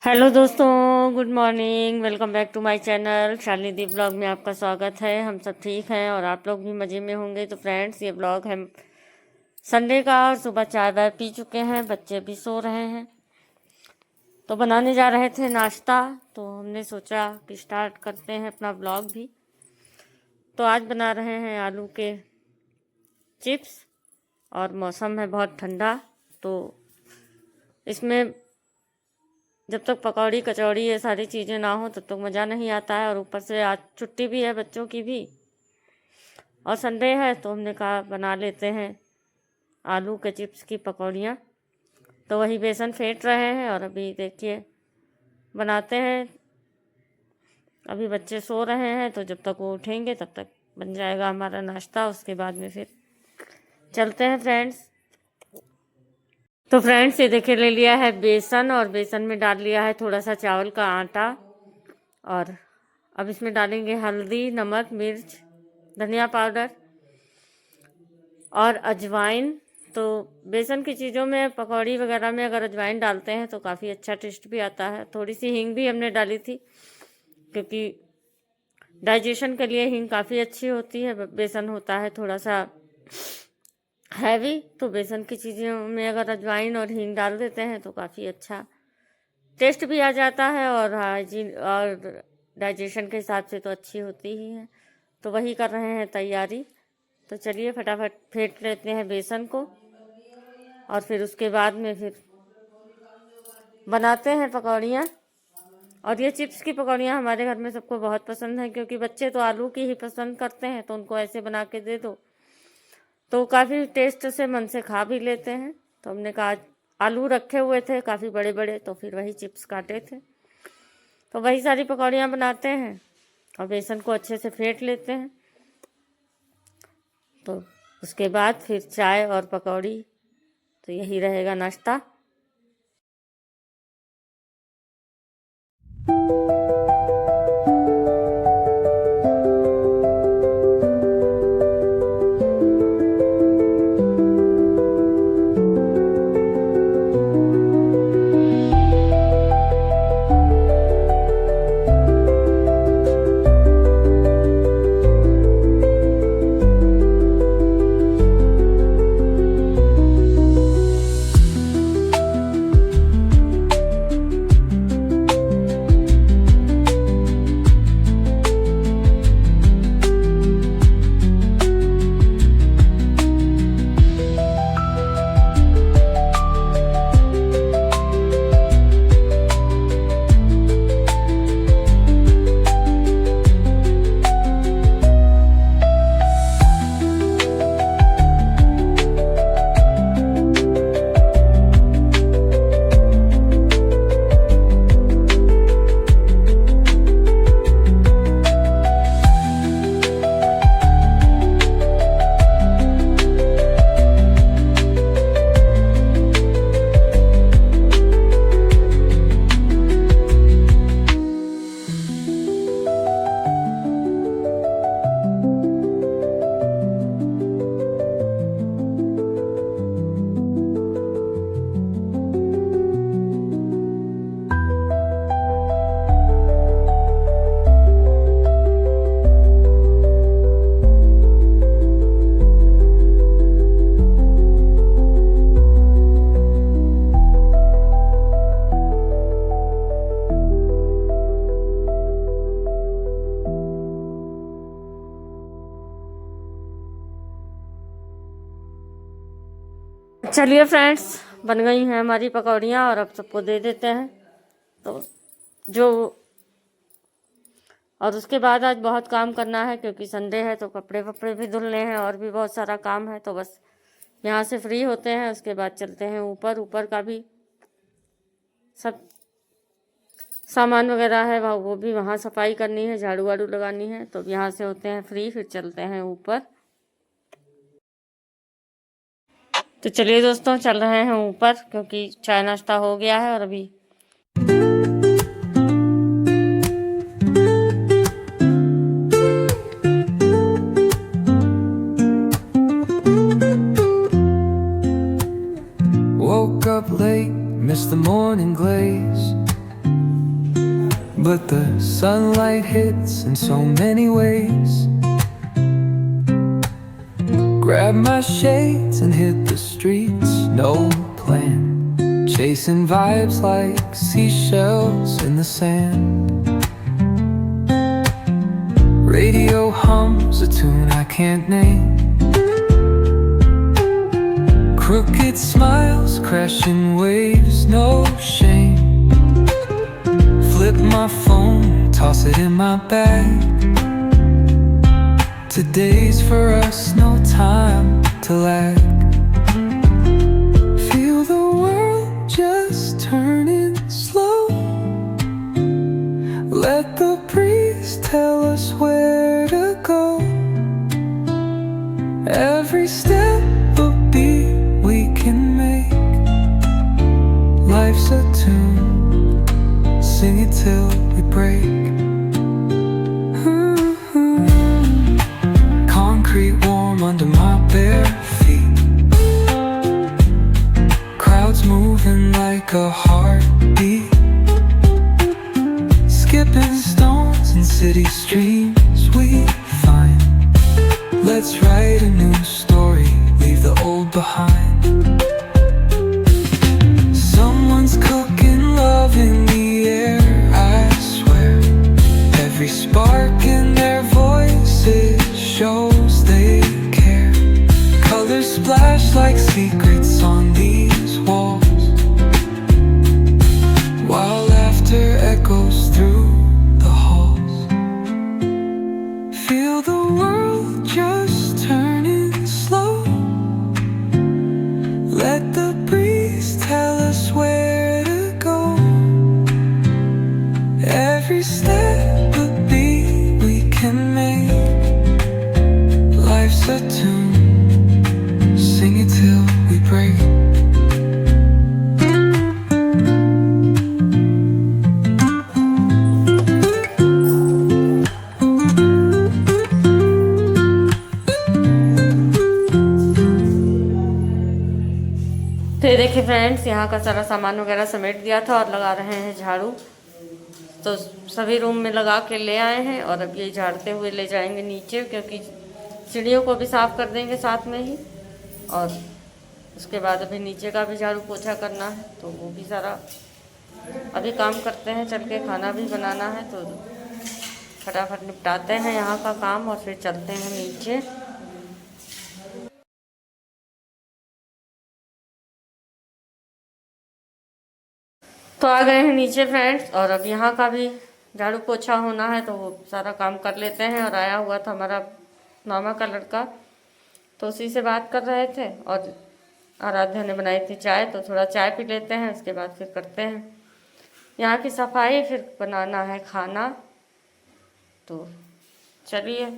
Hello दोस्तों, good morning. Welcome back to my channel Shalini the blog में आपका स्वागत है। हम सब ठीक हैं और आप लोग भी मज़े में होंगे। तो फ्रेंड्स, ये ब्लॉग है संडे का और सुबह चाय वाय पी चुके हैं, बच्चे भी सो रहे हैं। तो बनाने जा रहे थे नाश्ता, तो हमने सोचा कि स्टार्ट करते हैं अपना ब्लॉग भी। तो आज बना रहे हैं आलू के चिप्स और मौसम है बहुत ठंडा, तो इसमें जब तक पकौड़ी कचौड़ी ये सारी चीज़ें ना हो तब तक मज़ा नहीं आता है। और ऊपर से आज छुट्टी भी है बच्चों की भी और संडे है, तो हमने कहा बना लेते हैं आलू के चिप्स की पकौड़ियाँ। तो वही बेसन फेंट रहे हैं और अभी देखिए बनाते हैं। अभी बच्चे सो रहे हैं, तो जब तक वो उठेंगे तब तक बन जाएगा हमारा नाश्ता। उसके बाद में फिर चलते हैं फ्रेंड्स। तो फ्रेंड्स, ये देखिए ले लिया है बेसन और बेसन में डाल लिया है थोड़ा सा चावल का आटा। और अब इसमें डालेंगे हल्दी, नमक, मिर्च, धनिया पाउडर और अजवाइन। तो बेसन की चीज़ों में पकौड़ी वगैरह में अगर अजवाइन डालते हैं तो काफ़ी अच्छा टेस्ट भी आता है। थोड़ी सी हींग भी हमने डाली थी, क्योंकि डाइजेशन के लिए हींग काफ़ी अच्छी होती है। बेसन होता है थोड़ा सा हैवी, तो बेसन की चीज़ों में अगर अजवाइन और हींग डाल देते हैं तो काफ़ी अच्छा टेस्ट भी आ जाता है और हाइजीन और डाइजेशन के हिसाब से तो अच्छी होती ही है। तो वही कर रहे हैं तैयारी। तो चलिए फटाफट फेंट लेते हैं बेसन को और फिर उसके बाद में फिर बनाते हैं पकौड़ियाँ। और ये चिप्स की पकौड़ियाँ हमारे घर में सबको बहुत पसंद है, क्योंकि बच्चे तो आलू की ही पसंद करते हैं, तो उनको ऐसे बना के दे दो तो काफ़ी टेस्ट से मन से खा भी लेते हैं। तो हमने कहा आलू रखे हुए थे काफ़ी बड़े बड़े, तो फिर वही चिप्स काटे थे, तो वही सारी पकौड़ियाँ बनाते हैं और बेसन को अच्छे से फेंट लेते हैं। तो उसके बाद फिर चाय और पकौड़ी, तो यही रहेगा नाश्ता। चलिए फ्रेंड्स, बन गई हैं हमारी पकौड़ियाँ और अब सबको दे देते हैं। तो जो और उसके बाद आज बहुत काम करना है, क्योंकि संडे है, तो कपड़े वपड़े भी धुलने हैं और भी बहुत सारा काम है। तो बस यहाँ से फ्री होते हैं, उसके बाद चलते हैं ऊपर। ऊपर का भी सब सामान वगैरह है वो भी वहाँ सफाई करनी है, झाड़ू वाड़ू लगानी है। तो यहाँ से होते हैं फ्री, फिर चलते हैं ऊपर। तो चलिए दोस्तों, चल रहे हैं ऊपर, क्योंकि चाय नाश्ता हो गया है और अभी Woke up late, missed the morning glaze. but the sunlight hits in so many ways. Grab my shades and hit the streets, no plan. Chasing vibes like seashells in the sand. Radio hums a tune I can't name. Crooked smiles, crashing waves, no shame. Flip my phone, toss it in my bag. Today's for us, no time to lag. Feel the world just turning slow. Let the breeze tell us where to go. Every step a beat we can make. Life's a tune, sing it till we break. Concrete warm under my bare feet. Crowds moving like a heartbeat. Skipping stones in city streams we find. Let's write a new story, leave the old behind. Someone's cooking love in the air, I swear. Every spark in their voices shows they care. Colors splash like secrets on these walls, while laughter echoes through the halls. Feel the world just turning slow. Let the breeze tell us where to go. Every step a beat we can make. Life's a tune, sing it till we break. तो ये देखिए friends, यहाँ का सारा सामान वगैरह समेट दिया था और लगा रहे हैं झाड़ू। तो सभी रूम में लगा के ले आए हैं और अब ये झाड़ते हुए ले जाएंगे नीचे, क्योंकि सीढ़ियों को भी साफ़ कर देंगे साथ में ही। और उसके बाद अभी नीचे का भी झाड़ू पोछा करना है, तो वो भी सारा अभी काम करते हैं। चल के खाना भी बनाना है, तो फटाफट निपटाते हैं यहाँ का काम और फिर चलते हैं नीचे। तो आ गए हैं नीचे फ्रेंड्स, और अब यहाँ का भी झाड़ू पोछा होना है, तो वो सारा काम कर लेते हैं। और आया हुआ था हमारा मामा का लड़का, तो उसी से बात कर रहे थे। और आराध्या ने बनाई थी चाय, तो थोड़ा चाय पी लेते हैं, उसके बाद फिर करते हैं यहाँ की सफाई, फिर बनाना है खाना। तो चलिए।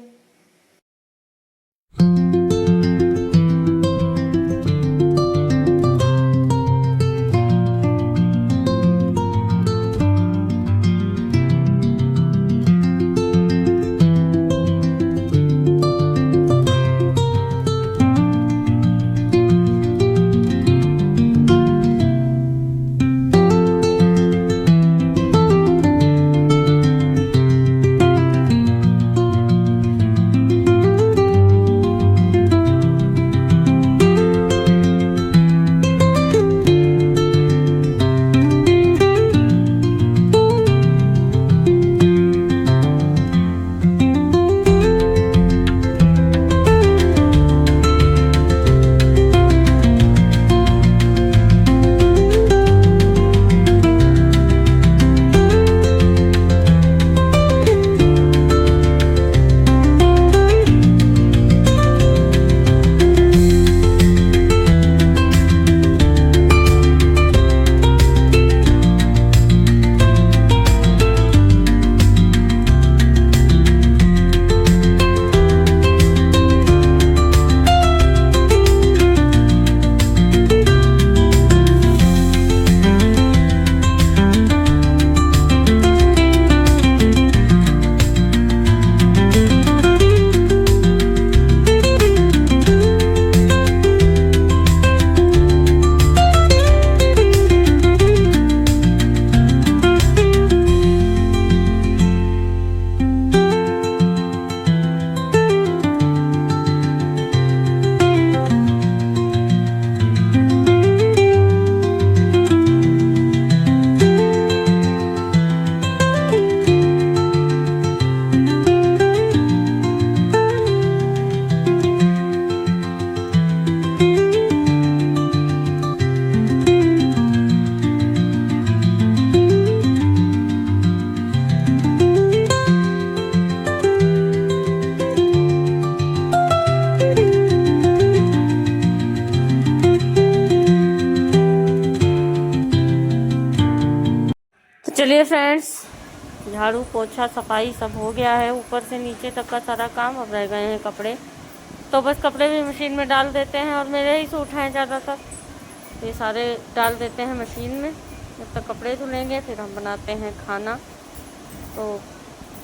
चलिए फ्रेंड्स, झाड़ू पोछा सफाई सब हो गया है, ऊपर से नीचे तक का सारा काम। अब रह गए हैं कपड़े, तो बस कपड़े भी मशीन में डाल देते हैं। और मेरे ही सूट हैं ज़्यादातर, तो ये सारे डाल देते हैं मशीन में। जब तक कपड़े धुलेंगे फिर हम बनाते हैं खाना। तो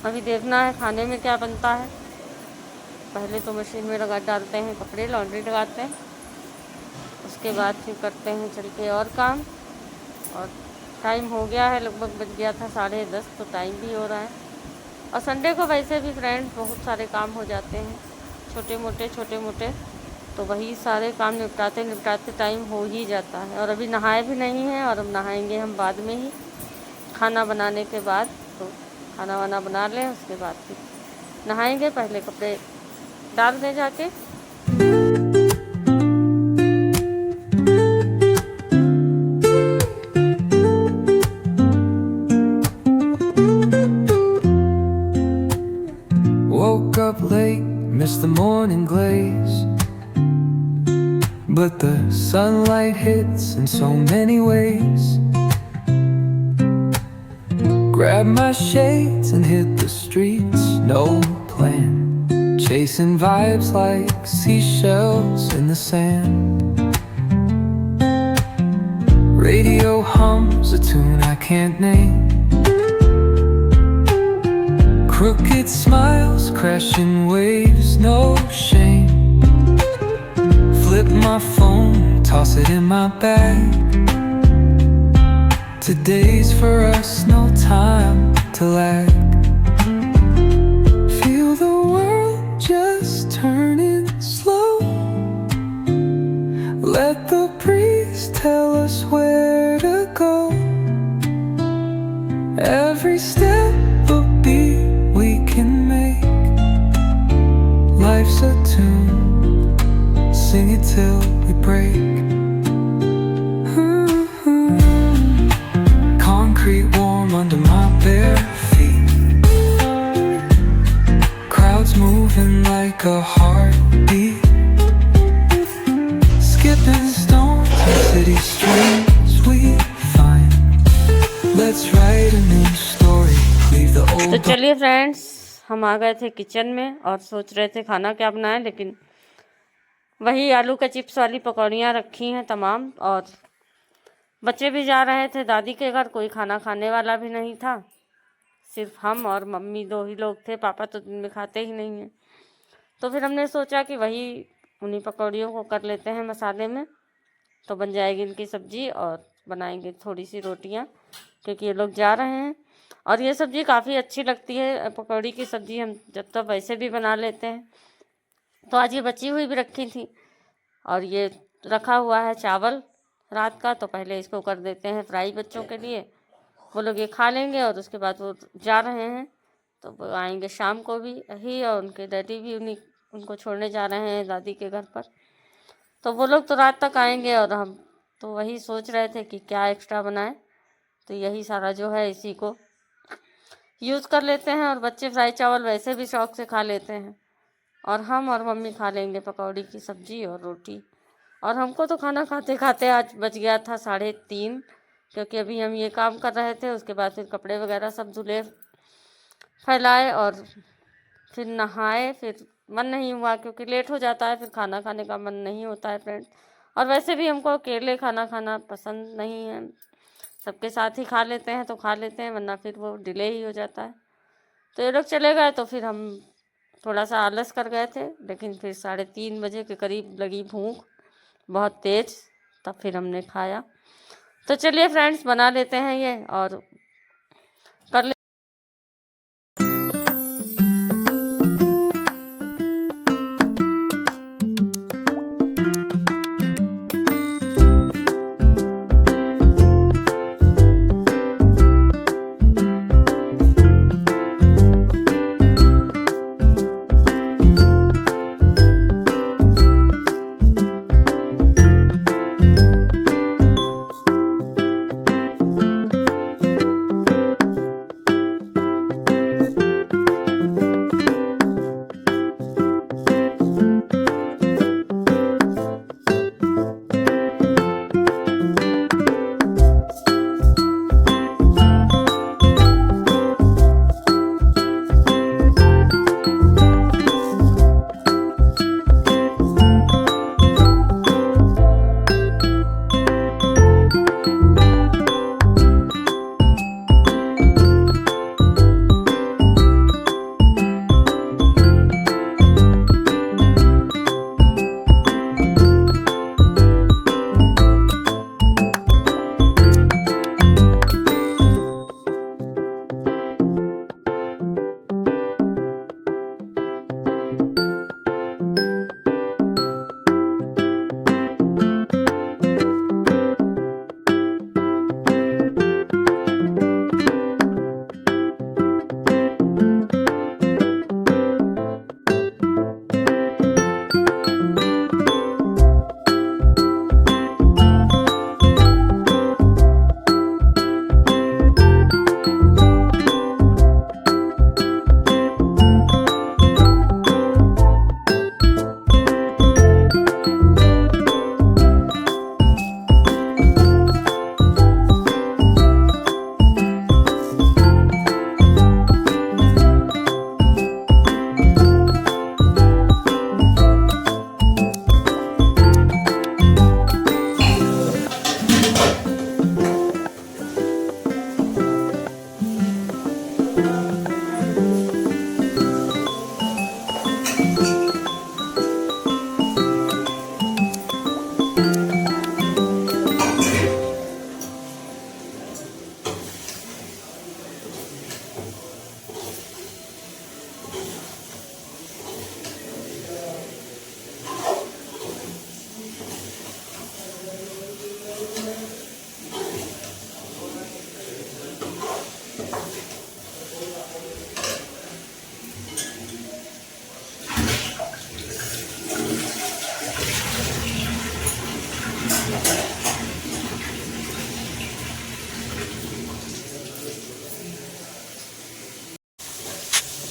अभी देखना है खाने में क्या बनता है। पहले तो मशीन में लगा डालते हैं कपड़े, लॉन्ड्री लगाते हैं, उसके बाद फिर करते हैं चल के और काम। और टाइम हो गया है, लगभग बज गया था 10:30, तो टाइम भी हो रहा है। और संडे को वैसे भी फ्रेंड्स बहुत सारे काम हो जाते हैं, छोटे मोटे, तो वही सारे काम निपटाते टाइम हो ही जाता है। और अभी नहाए भी नहीं हैं, और अब नहाएंगे हम बाद में ही, खाना बनाने के बाद। तो खाना वाना बना लें, उसके बाद फिर नहाएंगे। पहले कपड़े डाल दें जाके। Woke up late, missed the morning glaze, but the sunlight hits in so many ways. Grabbed my shades and hit the streets, no plan, chasing vibes like seashells in the sand. Radio hums a tune I can't name, crooked smiles, crashing waves, no shame. Flip my phone, toss it in my bag. Today's for us, no time to lag. Feel the world just turning slow. Let the breeze tell us where to go. Every step a beat we can make. Life's a tune, sing it till we break. Concrete warm under my bare feet, crowds moving like a heartbeat, skipping stones in city streets we find. Let's write a new story, leave the old. तो चलिए friends, हम आ गए थे kitchen में और सोच रहे थे खाना क्या बनाएं, लेकिन वही आलू का चिप्स वाली पकौड़ियाँ रखी हैं तमाम। और बच्चे भी जा रहे थे दादी के घर, कोई खाना खाने वाला भी नहीं था, सिर्फ हम और मम्मी 2 ही लोग थे। पापा तो दिन में खाते ही नहीं हैं। तो फिर हमने सोचा कि वही उन्हीं पकौड़ियों को कर लेते हैं मसाले में, तो बन जाएगी इनकी सब्ज़ी। और बनाएंगे थोड़ी सी रोटियां, क्योंकि ये लोग जा रहे हैं। और ये सब्ज़ी काफ़ी अच्छी लगती है, पकौड़ी की सब्ज़ी हम जब तक वैसे भी बना लेते हैं। तो आज ये बची हुई भी रखी थी, और ये रखा हुआ है चावल रात का। तो पहले इसको कर देते हैं फ्राई बच्चों के लिए, वो लोग ये खा लेंगे। और उसके बाद वो जा रहे हैं, तो वो आएंगे शाम को भी ही, और उनके डैडी भी उनको छोड़ने जा रहे हैं दादी के घर पर। तो वो लोग तो रात तक आएंगे, और हम तो वही सोच रहे थे कि क्या एक्स्ट्रा बनाएं। तो यही सारा जो है इसी को यूज़ कर लेते हैं। और बच्चे फ्राई चावल वैसे भी शौक़ से खा लेते हैं, और हम और मम्मी खा लेंगे पकौड़ी की सब्ज़ी और रोटी। और हमको तो खाना खाते खाते आज बज गया था 3:30, क्योंकि अभी हम ये काम कर रहे थे। उसके बाद फिर कपड़े वगैरह सब धुले फैलाए, और फिर नहाए। फिर मन नहीं हुआ, क्योंकि लेट हो जाता है, फिर खाना खाने का मन नहीं होता है फ्रेंड्स। और वैसे भी हमको अकेले खाना खाना पसंद नहीं है, सबके साथ ही खा लेते हैं तो खा लेते हैं, वरना फिर वो डिले ही हो जाता है। तो ये लोग चले गए, तो फिर हम थोड़ा सा आलस कर गए थे। लेकिन फिर 3:30 बजे के करीब लगी भूख बहुत तेज़, तब फिर हमने खाया। तो चलिए फ्रेंड्स, बना लेते हैं ये और कर ले।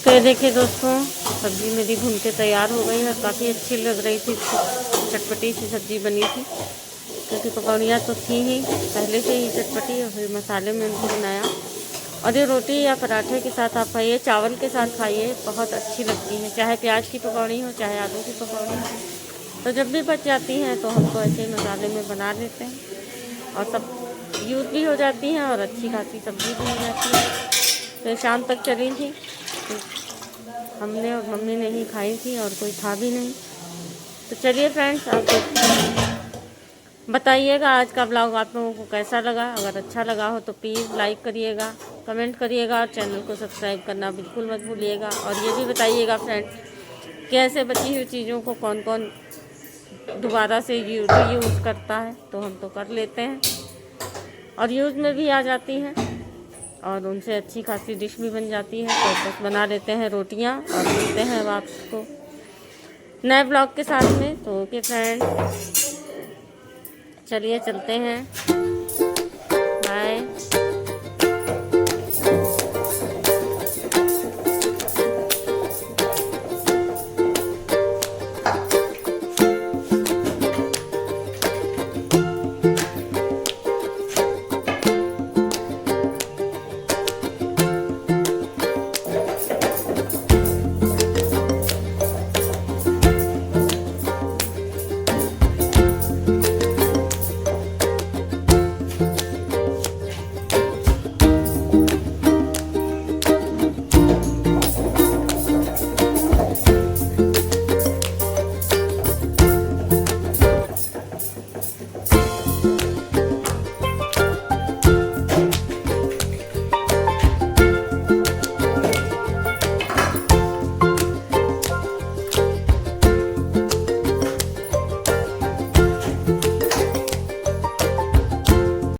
तो ये देखिए दोस्तों, सब्ज़ी मेरी भून के तैयार हो गई है। काफ़ी अच्छी लग रही थी, चटपटी सी सब्ज़ी बनी थी, क्योंकि पकौड़ियाँ तो थी ही पहले से ही चटपटी, और फिर मसाले में उनको बनाया। और ये रोटी या पराठे के साथ आप खाइए, चावल के साथ खाइए, बहुत अच्छी लगती है। चाहे प्याज की पकौड़ी हो, चाहे आलू की पकौड़ी हो। तो जब भी बच जाती हैं तो हम तो ऐसे ही मसाले में बना लेते हैं, और सब यूज़ भी हो जाती हैं, और अच्छी खासी सब्ज़ी भी हो जाती है। तो शाम तक चली थी, तो हमने और मम्मी ने ही खाई थी, और कोई था भी नहीं। तो चलिए फ्रेंड्स, आप बताइएगा आज का ब्लॉग आप लोगों को कैसा लगा। अगर अच्छा लगा हो तो प्लीज़ लाइक करिएगा, कमेंट करिएगा, और चैनल को सब्सक्राइब करना बिल्कुल मत भूलिएगा। और ये भी बताइएगा फ्रेंड्स कि ऐसे बची हुई चीज़ों को कौन कौन दोबारा से यूज़ करता है। तो हम तो कर लेते हैं, और यूज़ में भी आ जाती हैं, और उनसे अच्छी खासी डिश भी बन जाती है। तो बस बना लेते हैं रोटियां, और मिलते हैं अब आपको नए ब्लॉग के साथ में। तो ओके फ्रेंड्स, चलिए चलते हैं, बाय।